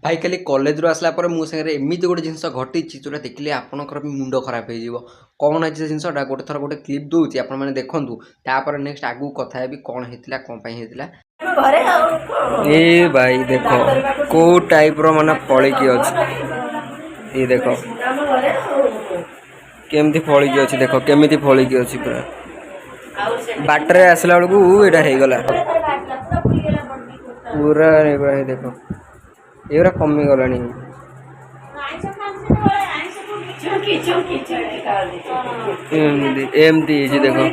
भाई खाली कॉलेज रू आसला पर मो सागरे एମିତି गोटे जिनस घटी जोटा देखिले आपनकर भी मुंड खराब हो कौन है जिनसटा गोटे थर गोटे क्लिप दूची आपण मैंने देखूँ तापर नेक्स्ट आगू कथा है कौन होता कौन होता ए भाई देखो को टाइप रो माने फलिकी अच्छी ये देखो केमती फलिकी अच्छी देखो केमिति फलिकी अच्छी पूरा बाटरे आसला बेलू यहाँ हो गला पूरा देखो ये कमी गला एमती देखो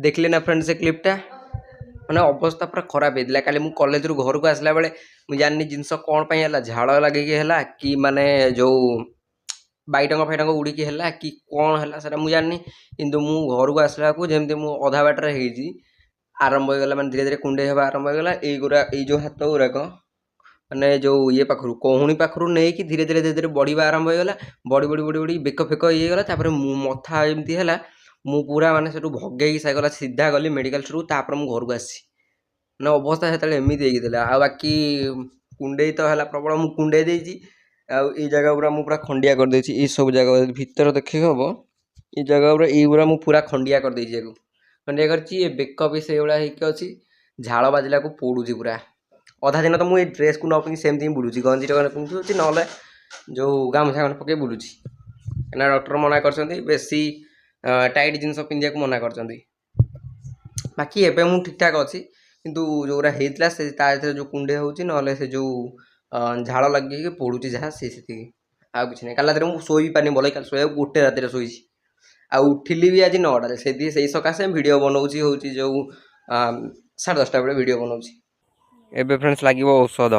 देखले ना फ्रेंड से क्लिपटा मैंने अवस्था पूरा खराब होता काली मुझे कॉलेज रू घर को आसला बेले मुझे जानी जिनस कौन है झाड़ लगे कि माने जो बैटंग फैटंग उड़ीकी है कि कौन है सर मुझे जानी कि मु घर को आसला जमी मु अधा बाटर आरंभ होगा मैंने धीरे धीरे कुंडे हवा आरंभ होगा ये जो हाथ गुराक मैंने जो ये पाखु कहूणी पाखु नहीं कि धीरे धीरे धीरे धीरे बढ़िया आरंभ होगा बड़ी बड़ी बड़ी बड़ी बेक फेक ये गला मथा एमती है मु पूरा माने से भगे सगला सीधा गली मेडिकल रू तापर मु घर को आसी ना अवस्था से एमती आ बाकी कुंडे तो है प्रबल मु कुंडे देती आई जगह पूरा मुझे पूरा खंडिया कर देछि ये सब जगह भीतर देखिए हम ये जगह पूरा ये मु पूरा खंडिया कर देछि खंडिया करछि बेक भी से भाया होती झाड़ बाजिला को पोड़ुची पूरा अधा दिन तो मुझे ड्रेस को न पिंधि सेमती ही बुलूची गंजी टे पिंधुची ना जो गामुछा खंडे पकई बुलूची ना डॉक्टर मना कर बेसी टाइट जिनस पिंधिया मना कर बाकी एबे मु ठीक ठाक अच्छी किंतु जोरा होता से जो कुंडे होची ना से जो झाड़ लगे पोड़ुची जहाँ से आ कि नहीं काला मुझे शोई पानी भल कल शोया गोटे रातिर शोई आ उठिली भी आज 9टा से सकाशे वीडियो बनाऊँगी हूँ जो 10:30 बेले वीडियो बनाऊँगी एबे फ्रेंड्स लगे औषध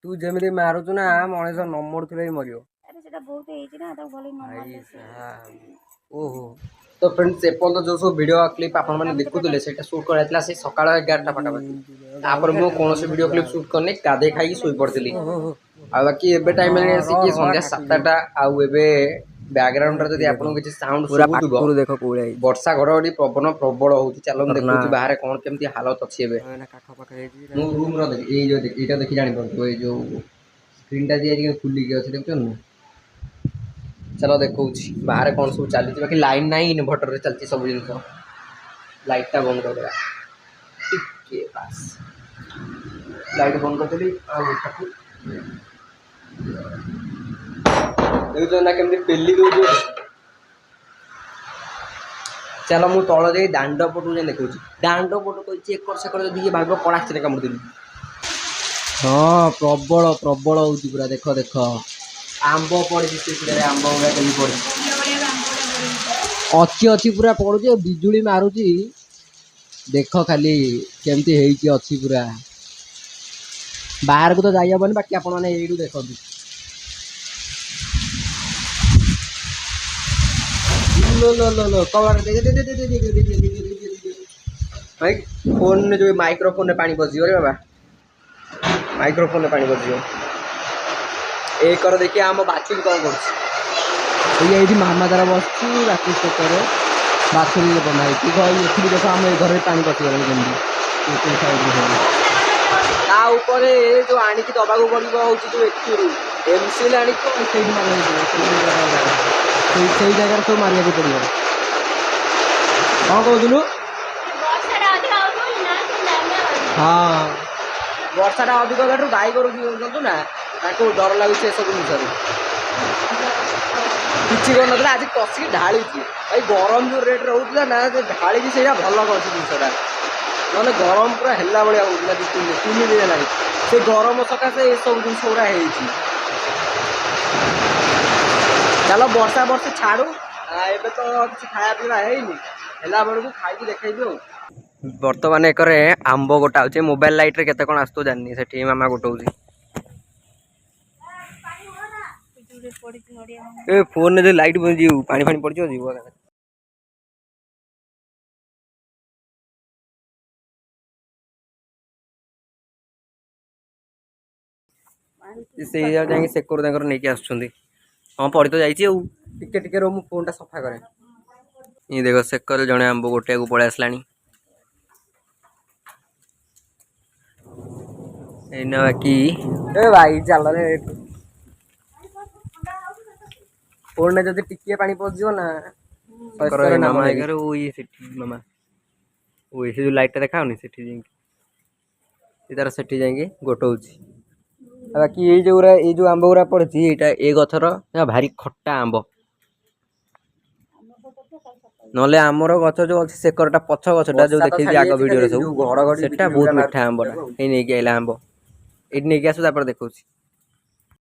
तू जमी मारुचु ना मनीष न मरुले मर ओहो तो फ्रेंड्स एपर्त जो सब वीडियो क्लिप आप देखुले से सुट कराइला से सका 11टा पाखापाखि मुझे कौन वीडियो क्लिप सुट करनी गाधे खाई शोई पड़ी आ बाकी एबे टाइम संध्या 7टा आबे बैकग्राउंड जब आपको किसी साउंड शुभुव देख वर्षा घड़घड़ी पवन प्रबल हो चलो देखो बाहर कौन केमती हालत अच्छी रूम रहा देखी जानी पड़ो ये जो स्क्रीन टा दिए खुलिकी अच्छे देख चलो देखो बाहर कौन सब चली बाकी लाइन ना इनभर्टर चलती सब जिन लाइटा बंद कर लाइट बंद कर केमती पेली दौ चलो मु तल जा दांड पटू जाए देखा दांड पटू कही एकर सेकर जब भाग कड़ा से कामुड़ी हाँ प्रबल प्रबल हो पूरा देख देख आंब पड़ी आंब गुड़ा कमी पड़ी अच्छी अच्छी पूरा पड़ुचे बिजुली मारुची देख खाली केमती अच्छी पूरा बाहर को तो जाइबनी बाकी आपण मैंने यू देखो भाई फोन जो माइक्रोफोन में पानी पशियो रे बाबा माइक्रोफोन में पानी पशियो एक देखिए आम बाछुरी कौन कर मामा द्वारा बस राकेश चक्कर बाछुरी बनाई ये देख आम घर पानी पशिगला जो आणिकी दबा पड़ो हूँ जो एक्चुअली एमसीएल आनी जगह सब मारिया पड़ो कौन कहलु हाँ वर्षाटा अधिक होगा गाई गोरु ना डर लगुच सब जिन किसी कर आज कसिक ढाली भाई गरम जो रेट रोला ना ढाली से भल कर जिनसा ना गरम पूरा है भाया होता 3 दिन है से गरम सकाशे ये सब जिन गुड़ा चलो वर्षा वर्ष छाड़ू एबे तो किसी खाया पीवा है बेलू खाई देखी बर्तमान एक आंब गोटा मोबाइल लाइट रे केते कोन आस्तो जानि से मामा गोटाउची ए फोन ने लाइट बजी पानी फानी पड़ जीव से जाए सेकोर नहीं आसुँच हाँ पड़ी तो जाइए टिके रो फोन टा सफा करे ये देख सेकर जड़े आंब गोटे को पलि आसला बाकी ए भाई चल रे फोन ने जब टिके पानी पहुंचो ना मामा घर वो ये मामा वो जो लाइट देखा तार सेठी जाएंगे गोटो बाकी ये जो आंब गुरा पड़ी ये गथर भारी खट्टा आंब नले आमर गच जो अच्छे सेकरटा पछ गछटा जो देखी आग भिडियो सब बहुत मीठा आंबटा ये नहीं आइला आंब ये नहीं आसू देखा